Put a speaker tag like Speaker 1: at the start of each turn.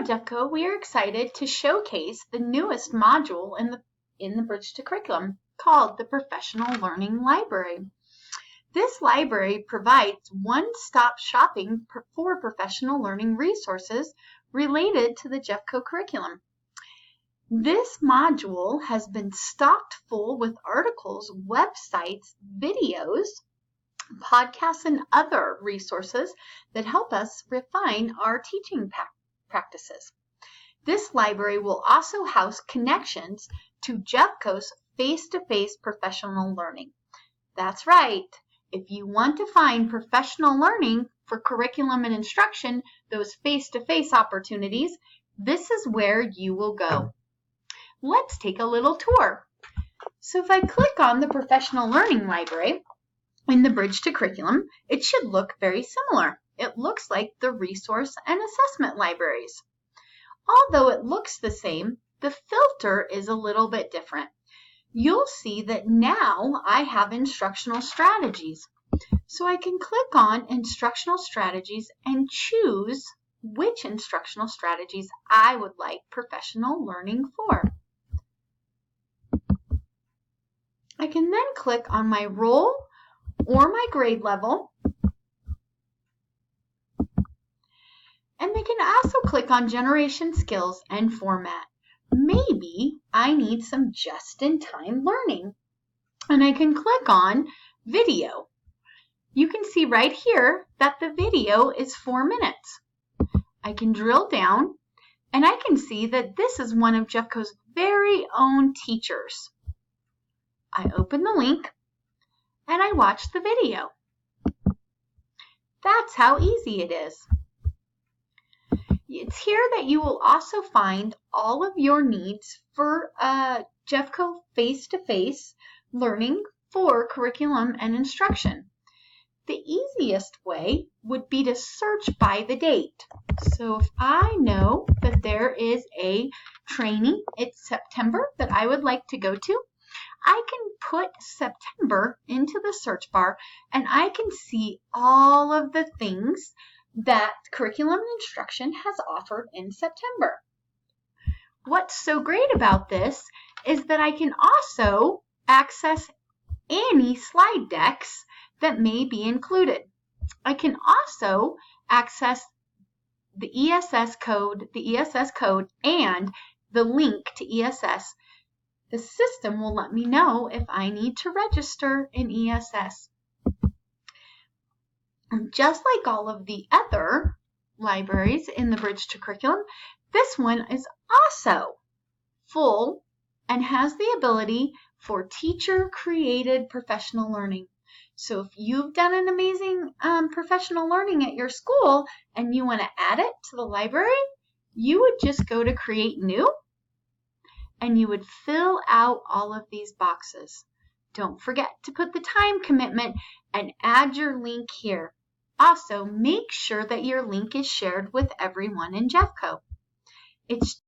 Speaker 1: Jeffco, we are excited to showcase the newest module in the Bridge to Curriculum called the Professional Learning Library. This library provides one-stop shopping for professional learning resources related to the Jeffco curriculum. This module has been stocked full with articles, websites, videos, podcasts, and other resources that help us refine our teaching practices. This library will also house connections to Jeffco's face-to-face professional learning. That's right. If you want to find professional learning for curriculum and instruction, those face-to-face opportunities, this is where you will go. Let's take a little tour. So if I click on the Professional Learning Library in the Bridge to Curriculum, it should look very similar. It looks like the resource and assessment libraries. Although it looks the same, the filter is a little bit different. You'll see that now I have instructional strategies. So I can click on instructional strategies and choose which instructional strategies I would like professional learning for. I can then click on my role or my grade level, and I can also click on generation skills and format. Maybe I need some just-in-time learning, and I can click on video. You can see right here that the video is 4 minutes. I can drill down, and I can see that this is one of Jeffco's very own teachers. I open the link, and I watch the video. That's how easy it is. It's here that you will also find all of your needs for Jeffco face-to-face learning for curriculum and instruction. The easiest way would be to search by the date. So if I know that there is a training, it's September, that I would like to go to, I can put September into the search bar and I can see all of the things that curriculum and instruction has offered in September. What's so great about this is that I can also access any slide decks that may be included. I can also access the ESS code, and the link to ESS. The system will let me know if I need to register in ESS. Just like all of the other libraries in the Bridge to Curriculum, this one is also full and has the ability for teacher-created professional learning. So if you've done an amazing professional learning at your school and you want to add it to the library, you would just go to Create New, and you would fill out all of these boxes. Don't forget to put the time commitment and add your link here. Also, make sure that your link is shared with everyone in Jeffco. It's